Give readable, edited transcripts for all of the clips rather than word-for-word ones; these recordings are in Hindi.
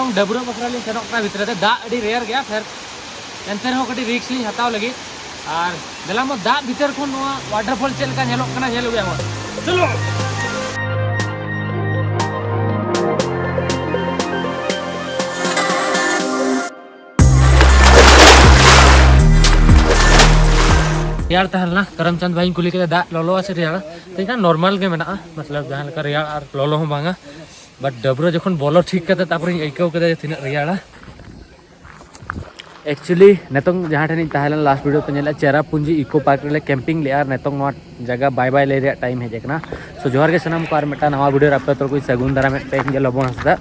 नितोंग डबरो बकरा लिंग सेनोक ना भितर दा अडी रेयर गया फिर एंते रहो कटी रिक्स लिंग हताव लगी और दलामो दा भितर खन नोआ वाटरफॉल चेल का नेलोक कना नेल उया हो चलो यार तहलना करमचंद भाई कुली के दा लोलो आसे रियार तेका नॉर्मल के मेना मतलब जहां लका रियार और लोलो हो बांगा बट डबरो जखन बोलो ठीक कते तापर आइकाव कते तिना रियाड़ा एक्चुअली नेतोंग जहां ठनी तहलन लास्ट वीडियो पे नेला चेरापुंजी इको पार्क रे कैंपिंग ले यार नेतोंग नोआ जगह बाय बाय ले रे टाइम हे जेकना सो जोहार के सनम को आर मेटा नवा वीडियो रापे तो कोई सगुन दारा में टेक के लबो हसदा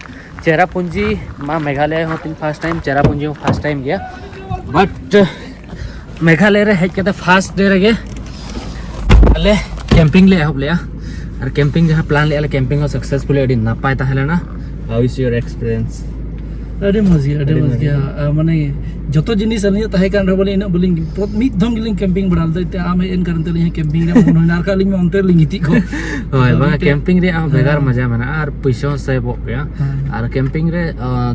चेरापुंजी मा मेघालय हो तीन फर्स्ट टाइम चेरापुंजी हो फर्स्ट टाइम गया बट मेघालय रे हेज के फर्स्ट डे रे अले कैंपिंग ले हब ले और कैंपिंग जहां प्लान ले कैंपिंग हो सक्सेसफुली अडी नापाय ताहलेना हाउ इज योर एक्सपीरियंस अरे मजा माने जो जिनिस तहे कान बोले इन बोलिंग मिद धम गिलिंग कैंपिंग बढ़ाल दते आम हेन करन तले कैंपिंग रे मन होनार कालिंग में अंतर लिंगिति को होय बा कैंपिंग रे आ बेगार मजा मेना और पैसा से बो गया और कैंपिंग रे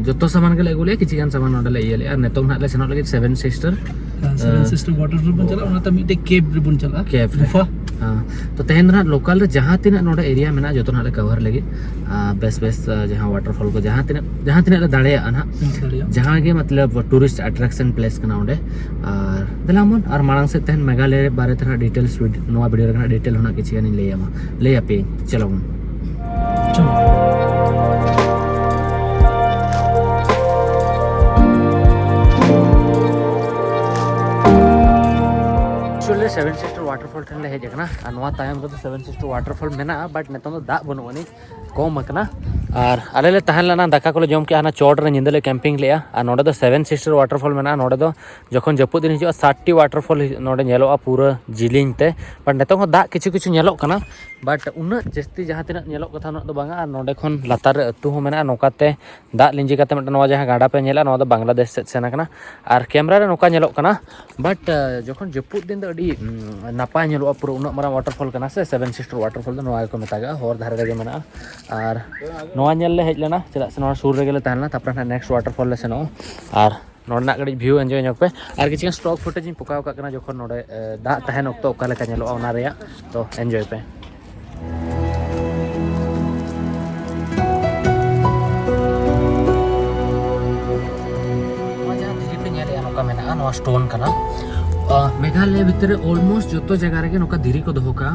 जतो सामान के लेगुले किछि गान सामान ओडले इले और नेतों ना ले सेनो लगे सेवन सिस्टर वाटरफॉल बन चला ओना त मिटे केव रे बन चला केव गुफा हां तो तेहन ना लोकल रे जहां तिना नोडे एरिया मेना जतो ना ले कवर लगे बेस जहां वाटरफॉल को जहां तिना दाड़े ना जहां के मतलब टूरिस्ट अट्रैक्शन प्लेस कना ओडे और दलामन और मांग से तेहन मेघालय बारे तना डिटेल्स नोवा वीडियो रे डिटेल होना किछि गानी ले आपे चलो सेवन सिस्टर वाटरफॉल ठन ले हे जकना नवा तायम रे सेवन सिस्टर वाटरफॉल मेना बट नेतों दा बनो अनि कम अकना और आले ले तहन लना दाका को जम के आना चोट रे निंदले कैंपिंग ले आ नोडे दो सेवन सिस्टर वाटरफॉल मेना नोडे दो जखन जपु दिन हिजो 60 वाटरफॉल नोडे नेलोआ पूरा जिलिंग ते बट नेतों हो दा किछु किछु नेलो कना बट उन जस्ती जहां तिना नेलो कथा न दो बांगा नोडे खन लातार अतु हो मेना नोकाते दा लिंजी काते मट नवा जहां गाडा पे नेला नवा दो बांग्लादेश से सेना कना और कैमरा रे नोका नेलो कना बट जखन जपु दिन दो अडी नापाय नेलोआ पूरा उन मारा वाटरफॉल कना से सेवन सिस्टर वाटरफॉल दो नवा को मेतागा होर धारे रे मेना और नवा नेल ले हेज लेना चला से नवा सुर रे तहना तापर नेक्स्ट वाटरफॉल ले सेनो और नोडना गड़ी व्यू एंजॉय नोक पे और किछि स्टॉक फुटेज इन पकाव का जखन नोडे दा तहन ओक्तो ओका लेका नेलो ओना रे तो एंजॉय पे मजा धीरे पे नेले नोका मेना नवा स्टोन कना मेघालय भितर ऑलमोस्ट जो जगह रे नोका धीरी को दोका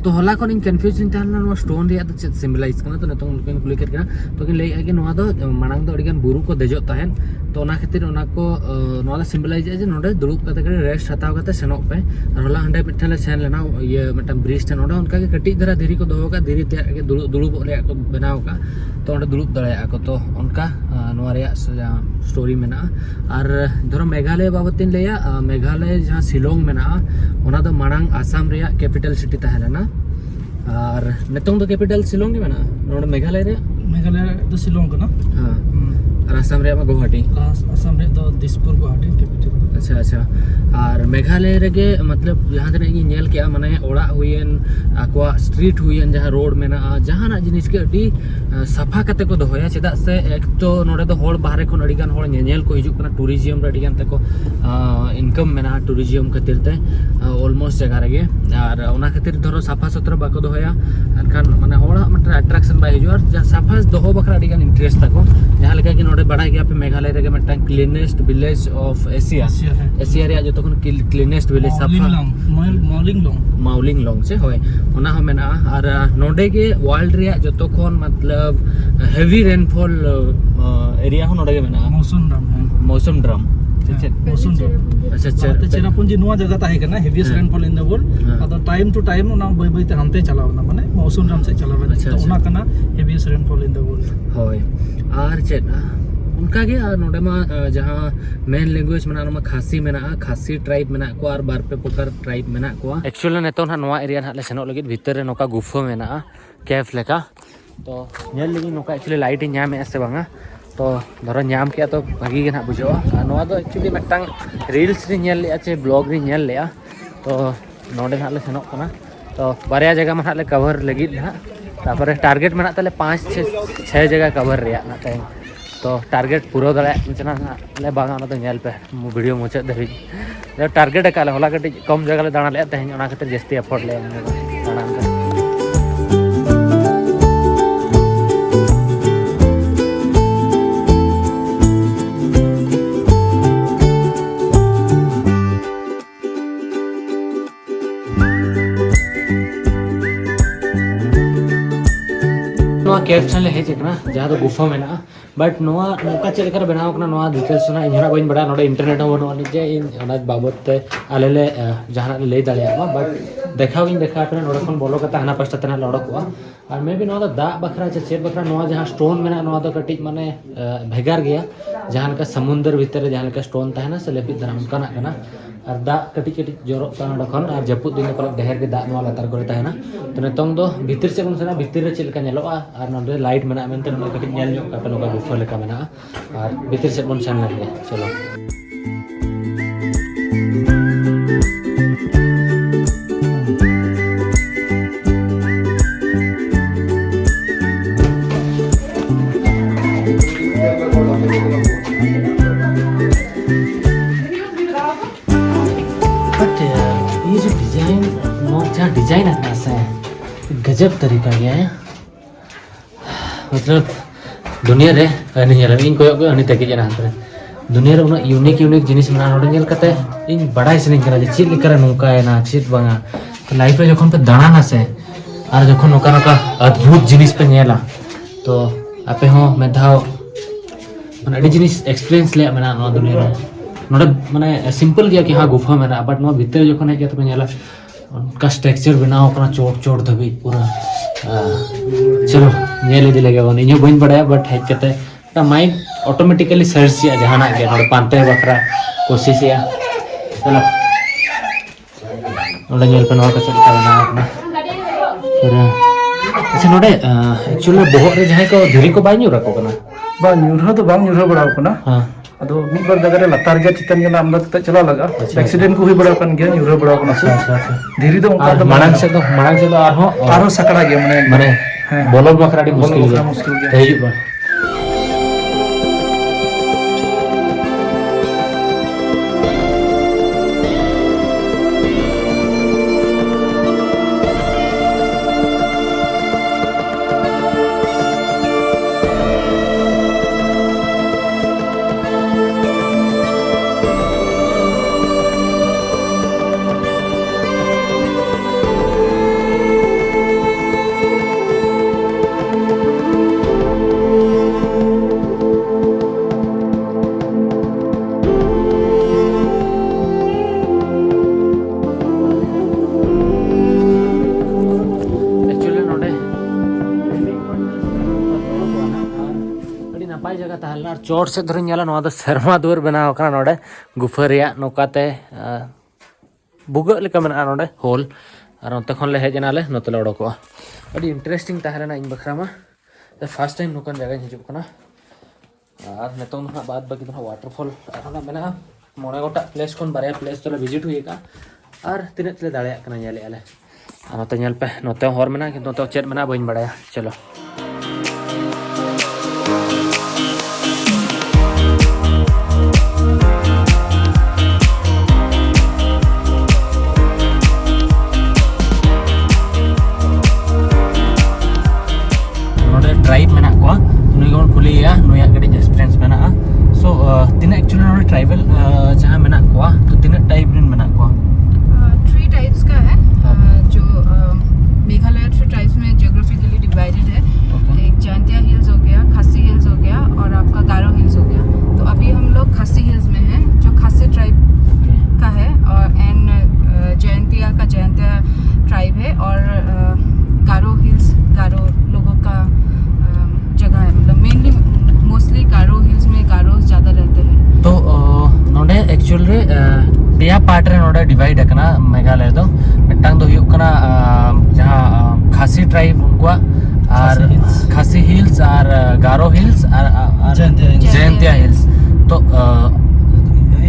तो होला को इन कंफ्यूज इन ताना नो स्टोन रे द सिंबलाइज करना तो नतों उनके कुली करना तो कि ले आगे नोआ दो मानंग दो अडिगन बुरु को देजो तहन तो ओना खातिर ओना को नोआ सिंबलाइज जे नोडे दुलुप कते करे रेस्ट हताव कते सेनो पे और होला हंडे मिठले सेन लेना ये मटम ब्रिज ते नोडे उनका के कटी धरा धीरी को दोका धीरी ते के दुलुप ले को बनाव का तो ओंडे दुलुप दड़ाया को तो उनका नोआ रे स्टोरी मेना और धरो मेघालय बाबतिन लेया मेघालय जहां शिलोंग मेना ओना दो मांग आसाम रे कैपिटल सिटी तहलेना और नेतों दो कैपिटल शिलोंग के मेना नोडे मेघालय दो शिलोंग कना हां और आसाम रे गुवाहाटी आसाम रे दो दिसपुर गुवाहाटी कैपिटल अच्छा और मेघालय रे के मतलब जहां तने नेल के माने ओड़ा हुयन आकवा स्ट्रीट हुयन जहां रोड मेना जहां ना जिनिस के अडी सफा कते को दोया चेदा से एक तो नोडे दो होड़ बाहरे खन अडी गान होड़ नेल को हिजु कना टूरिज्म रे अडी गान तको इनकम मेना टूरिज्म खातिर ते ऑलमोस्ट जगह रे और ओना खातिर धरो सफा सुथरा बाको दोया अनखान माने होड़ा मतलब अट्रैक्शन बाय हिजु और सफा दोहो बखरा अडी गान इंटरेस्ट तको जहां लगा कि नोडे बड़ा गया पे मेघालय रे के mutton cleanest village of Asia रे जो तखन क्लीनेस्ट विलेज सफा माउलिंग लोंग से होय ओना हो मेना और नोडे के वर्ल्ड रे जो तखन मतलब हेवी रेनफॉल एरिया हो नोडे के मेना मौसम ड्रम अच्छा चेरापुंजी नोआ जगह ताहे कना heaviest rainfall in the world अदो टाइम टू टाइम ओना बय बय ते हनते चलावना माने मौसम ड्रम से चलावना तो ओना कना heaviest rainfall in the world होय और चेत उनका के नोडे मा जहां मेन लैंग्वेज मेना नमा खासी मेना खासी ट्राइब मेना को और बार पे पोकर ट्राइब मेना को एक्चुअली नेतो ना नोआ एरिया ना ले सेनो लगित भीतर रे नोका गुफा मेना कैफ लेका तो नेल लगी नोका एक्चुअली लाइट न्याम ऐसे बांगा तो धरो न्याम के तो भागी के ना बुझो नोआ तो एक्चुअली मटंग रील्स री नेल ले चे ब्लॉग री नेल ले तो नोडे ना ले सेनो कना तो बारया जगह में ले कवर लगित ना तापर टारगेट मेना तले 5-6 जगह कवर रे ना तो टारगेट पूरा दाड़ा चना ले बागा ना तो नेल पे वीडियो मुचाद धाबी टारगेट का होला कटी कम जगह ले दाड़ा ले तेहन ओना खातिर जस्ती एफर्ट ले दाड़ा केव ठन ले हेजना जहाँ तो गुफा में ना बट नोआ नोका चेक कर बनाव कना नोआ डिटेल्स ना इनहरा बइन बड़ा नोडे इंटरनेट हो बनो निजे इन अना बाबत ते आले ले जहाँ ले दाड़िया बट देखाव इन देखा पे नोडे खन बोलो कता हना पास्ता तना लड़कोआ और मे भी नोआ दा बखरा चेक बखरा नोआ जहाँ स्टोन में नोआ तो कटी माने भेगार गया जहाँ का समुद्र भीतर जहाँ का स्टोन तहना से लेपि दराम कना कना और दा कटी कटी जोरो तना डखन और जपुद दिन पर ढेर के दा नोआ लतार करे तहना तो नितोंग दो भीतर से बन सना भीतर रे चेल का नेलोआ और नोडे लाइट मेना मेनते नोडे कटी नेल ᱧᱚᱜ का नोका गुफा लेका मेना और भीतर से बन सन लगे चलो ये जो डिजाइन जहाँ डिजाइन आता है गजब तरीका गया है मतलब दुनिया रे नहीं यार इन कोई अनी तक जना हंतरे दुनिया रे उना यूनिक यूनिक जिनिस मना नोडे नेल कते इन बड़ाई सने करा जे चीज लेकर नोका है ना चीज बांगा तो लाइफ रे जखन पे दाना ना से और जखन नोका नोका अद्भुत जिनिस पे नेला तो आपे हो मेधाव माने अडी जिनिस एक्सपीरियंस ले मना नो दुनिया रे नोडे माने सिंपल गया कि हां गुफा में बट नो भीतर जखन है तो नेला उनका स्ट्रक्चर बनाओ अपना चोट चोट धबी पूरा चलो नेल इदी लगे वन इयो बइन बड़ा बट हेज कते ता माइंड ऑटोमेटिकली सर्च या जहाना के नोडे पांते बखरा कोशिश या चलो नोडे नेल पे नो का चलता बना अपना पूरा अच्छा नोडे एक्चुअली बहुत रे जहां को धीरी को बाय न्यूरा को कना बा न्यूरा तो बांग न्यूरा बड़ा कोना हां अदो मिद बार जगह रे लतार गया चितन गना आमदा तते चला लगा एक्सीडेंट को हुई बड़ा कन गया न्यूरा बड़ा कोना अच्छा धीरी तो उनका तो मानन से तो आरो सकड़ा गया माने बोलो बकराडी मुश्किल गया हेजु बा चोट से धरन जाला नोआ शर्मा दुआर बनाव कना नोडे गुफा रिया नोकाते बुग लेका मेना नोडे होल और नोते खन ले हेज नाले नोते ले ओडोको अडी इंटरेस्टिंग ताहलेना इन बखरा मा फर्स्ट टाइम नोकन जगह हिजुक कना और नेतों ना बाद बाकी तो वाटरफॉल और मेना मोने गोटा प्लेस कोन बारे प्लेस तो विजिट हुईका और तिने तले दाड़े कना नेले आले नोते नेल पे नोते हर मेना कि नोते चेट मेना बइन बड़ाया चलो ट्राइब मेना को नुईगोन खुलिया नुया गडी एक्सपीरियंस मेना सो तिना एक्चुअली नोडे ट्राइबल जहां मेना को तो तिना टाइप रिन मेना को 3 टाइप्स का है जो मेघालय 3 टाइप्स में ज्योग्राफिकली डिवाइडेड है एक जैंतिया हिल्स हो गया खासी हिल्स हो गया और आपका गारो हिल्स हो गया तो अभी हम लोग खासी हिल्स में हैं जो खासी ट्राइब का है और एंड जैंतिया का जैंतिया ट्राइब है और गारो हिल्स गारो लोगों का जगह है मतलब मेनली मोस्टली गारो हिल्स में गारोस ज़्यादा रहते हैं तो नोडे एक्चुअली पेया पार्ट रे नोडे डिवाइड है मेघालय दो मिटांग दो हुयुक कना जहां खासी ट्राइब उनको और खासी हिल्स और गारो हिल्स और जैंतिया हिल्स तो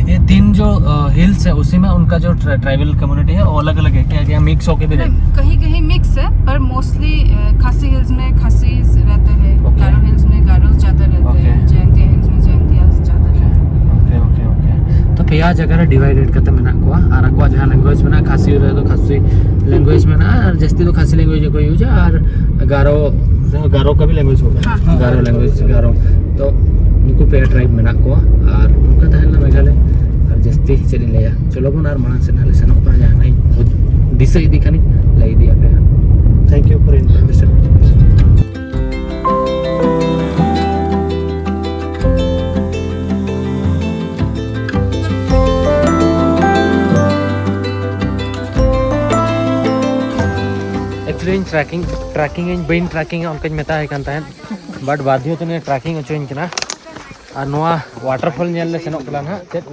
ये 3 जो हिल्स है उसी में उनका जो ट्राइबल कम्युनिटी है वो अलग अलग है क्या मिक्स होके भी कहीं कहीं मिक्स है पर मोस्टली खासी हिल्स में खासीज रहते हैं गारो हिल्स में गारोस ज़्यादा रहते हैं जैंतिया पेया जगह रे डिवाइडेड करते मेना को और आको जहां लैंग्वेज मेना खासी रे तो खासी लैंग्वेज मेना और जस्ती तो खासी लैंग्वेज को यूज और गारो का भी लैंग्वेज होगा गारो लैंग्वेज गारो तो उनको पेया ट्राइब मेना को और उनका तहला मेघालय और जस्ती चली लेया चलो बन और मानन से नाले सनो पर जा नहीं दिशा इदी खानी लाई दिया पे thank you for information tracking in बेन ट्रैकिंग उनका मेता है कान ताहन बट बाध्य तो ने ट्रैकिंग अचोइन कना और नोआ वाटरफॉल नेल ले सेनो कला ना चेत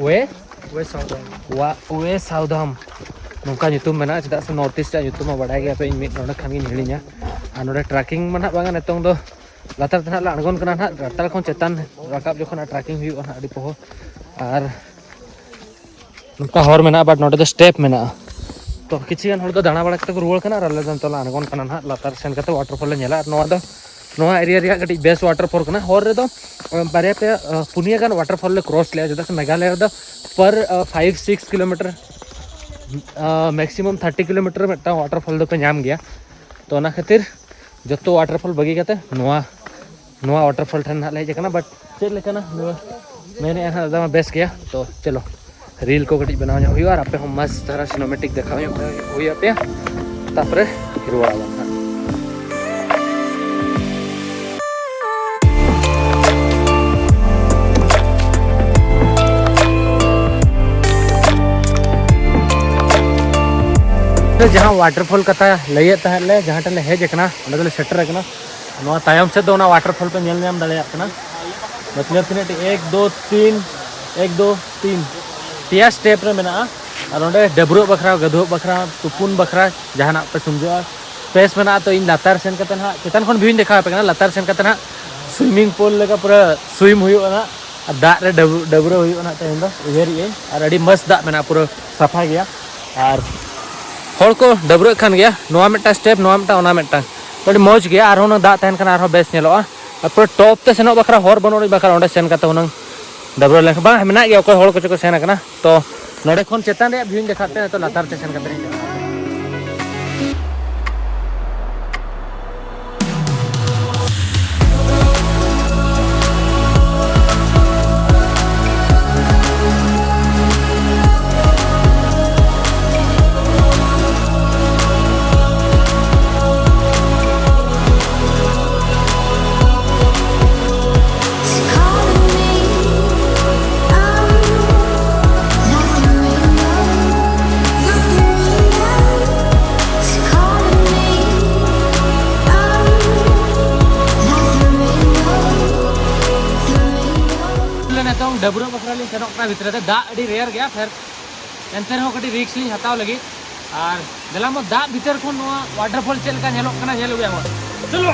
वे साउदाम नोका nyutum मेना चदा से नॉर्थ ईस्ट nyutum मा बडाय गया पे इन मिट नोडा खानी हिलिnya और नोडा ट्रैकिंग मना बांगा नेतोंग दो लातार तना ला अणगोन कना ना रताल खन चेतन राकाब जखन ट्रैकिंग हुई ना अडी पोहो और नोका हर मेना बट नोडा द स्टेप मेना तो किसी गान हड़ दाणा बड़ा को रुआड़ कना रले दन तला अणगोन कना ना लातार सेन कते वाटरफॉल ले नेला नोआ एरिया रे गटी बेस वाटरफॉल कना हर रे दो बारे पे पुनिया गान वाटरफॉल ले क्रॉस ले जदा से मेघालय द पर 5-6 किलोमीटर मैक्सिमम 30 किलोमीटर में वाटरफॉल दो पे नाम गया तो ना खातिर जतो वाटरफॉल बगी कते नोआ वाटरफॉल ठन ले जकना बट चेक लेकना मैंने एना दादा बेस किया तो चलो रील को गटी बनाव हुई और आपे हम मस्त तरह सिनेमैटिक देखा हुई पे तापरे हिरवाड़ा बना तो जहाँ वाटरफॉल कथा लैया तहले जहाँ टले हेजना अंदर सेटर रखना नोआ तायम से दो ना वाटरफॉल पे नेल नाम दले अपना मतलब तीन 1 2 3 1 2 3 पिया स्टेप रे मेना और ओंडे डबरो बखरा गधो बखरा तुपुन बखरा जहाना पे सुमजो स्पेस मेना तो इन लातार सेन कते ना चेतन खन भिन देखा पे ना लातार सेन कते ना स्विमिंग पूल लेका पूरा स्विम हुई ना दा रे डबरो हुई ना तेन दो उहेर ये और अड़ी मस्त दा मेना पूरा सफा गया और हर को डबरो खान गया नोआ मेटा स्टेप नोआ मेटा ओना मेटा तो मौज गया और होना दा तहन खान और बेस नेलो और पूरा टॉप ते सेनो बखरा हर बनो बखरा ओंडे सेन कते होना डबरो लेख बा मेना गया कोई हर को सेन कना तो नोडे खन चेतन रे भिन देखाते तो लातार ते सेन कते डबरो बखरा ली सेनोक ना भितर दा अडी रेयर गया फिर एंते हो कटी रिक्स ली हताव लगी और दलाम दा भीतर खन नोआ वाटरफॉल चल का नेलो कना नेलो गया चलो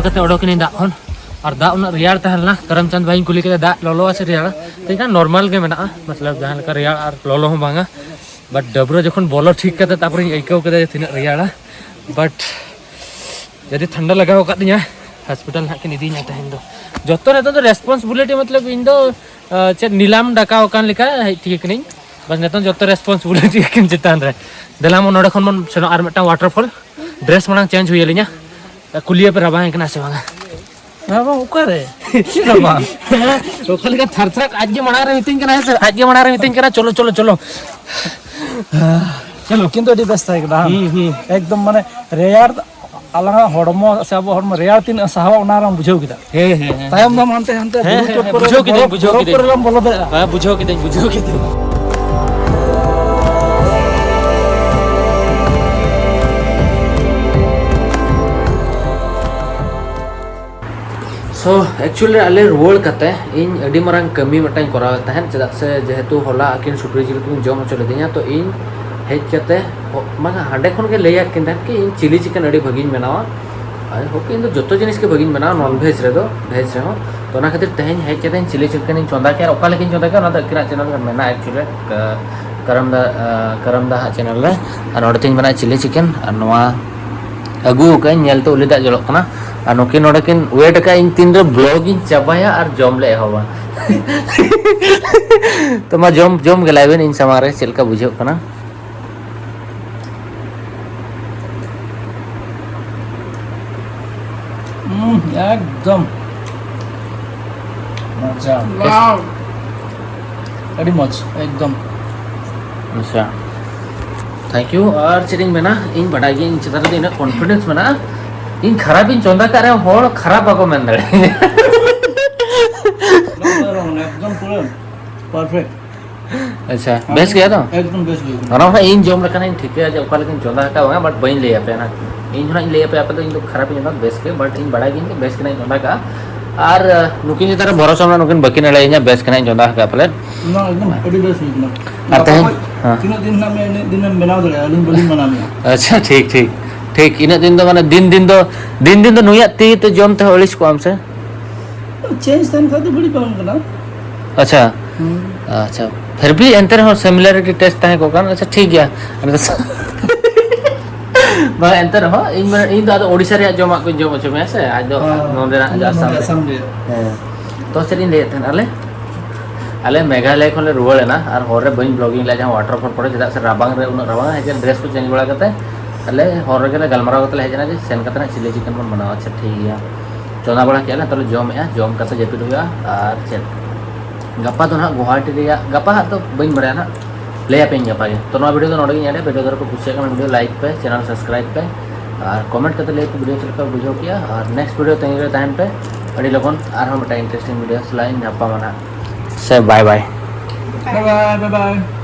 कते ओडोकिनी दा खन और दा उना रियार तहलना करमचंद भाई कुली के दा लोलो से रियार तो नॉर्मल के मेना मतलब जहां का रियार और लोलो हो बांगा बट डबरो जखन बोलो ठीक करते तापर आइकाव कदे तिना रियार बट यदि ठंडा लगा हो कदिया हॉस्पिटल ना के निदी ना तहन दो जतो ने तो रेस्पॉन्सिबिलिटी मतलब इन दो चे नीलाम डकाव कान लिका ठीक नहीं बस नेतन जतो रेस्पॉन्सिबिलिटी किन चितान रे दलाम नोडे खन मन सेनो आर मेटा वाटरफॉल ड्रेस मना चेंज हुई लिया कुलिया पे रबा है से वाला रबा उकरे रबा तो खाली का थर आज जे मना रे मीटिंग कना है आज जे मना रे मीटिंग कना चलो चलो चलो चलो किंतु अडी बेस्ट है एकदम माने रेयार अलगा हड़मो से अब हड़मो रेयार तीन सहावा ओना राम बुझाव किदा हे तायम दम हनते हनते बुझाव किदा बोलो दे हां बुझाव किदा सो एक्चुअली आले रुआड़ कते इन अडी मारंग कमी मटाई कराव तहन चेदा से जेहेतु होला आकिन सुक्री जिल को जम हचो लेदिया तो इन हेज कते माने हांडे खन के लैया किन तहन कि इन चिली चिकन अडी भगिन बनावा आई होके इन जतो जिनिस के भगिन बनावा नॉन वेज रे दो वेज रे हो तो ना खातिर तहन हेज कते चिली चिकन इन चोंदा के ओका लेकिन चोंदा के ना अकिना चैनल में मेना एक्चुअली करमदा चैनल रे और तीन बना चिली चिकन और नवा अगू के नेल तो उलिदा जलो कना और नुकिन नोडे किन वेट का इन तीन रे ब्लॉगिंग चाबाया और जम ले हवा तो मा जम गलाबेन इन समारे चलका बुझो कना एकदम मजा वाओ अड़ी मच एकदम अच्छा थैंक यू और चिरिंग में ना इन बढ़ाई इन चित्र दिन कॉन्फिडेंस में ना इन खराब इन चौंदा कर रहे हो खराब आको मन दे एकदम पूरा परफेक्ट अच्छा बेस्ट गया तो एकदम बेस्ट गया और ना इन जोम लखना इन ठीक है जो ओका लेकिन चौंदा का होगा बट बइन ले पे ना इन ना इन ले पे तो इन तो खराब इन बेस्ट के बट इन बढ़ाई इन बेस्ट के नहीं चौंदा का और नुकिन तरह भरोसा में नुकिन बकिन ले इन बेस्ट के नहीं चौंदा का प्लेट ना एकदम अड़ी बेस्ट एकदम आते हैं हां तीन दिन ना मैं दिन में बनाओ दे अलिन बलिन बना में अच्छा ठीक ठीक ठीक इन दिन तो माने दिन तो नुया ती तो जम तो ओलिस को हमसे चेंज तन का तो बड़ी पावन करना अच्छा अच्छा फिर भी एंटर हो सिमिलरिटी टेस्ट है को कारण अच्छा ठीक गया बा एंटर हो इन दादा ओडिसा रे जमा को जम छ में से आज दो नोंदे ना आसाम रे तो सेरिन ले थन आले मेघालय खले रुवल ना और होरे बइन ब्लॉगिंग ला जहां वाटरफॉल पड़े जदा से राबांग रे उन राबांग है ड्रेस को चेंज बड़ा करते आले होरे के गलमरा करते है जना जे सेन कतना चिली चिकन बन बनावा अच्छा ठीक गया चोना बड़ा केला तो जम करते जेपिट हुआ और चेक गप्पा तो ना गुवाहाटी रे गप्पा तो बइन बड़ा ना ले पे गप्पा के तो ना वीडियो तो नोडे याडे वीडियो दर को कुछ का वीडियो लाइक पे चैनल सब्सक्राइब पे और कमेंट करते ले वीडियो चल कर बुझो किया और नेक्स्ट वीडियो तंगे टाइम पे अड़ी लगन और हम इंटरेस्टिंग वीडियोस लाइन गप्पा मना से बाय बाय बाय बाय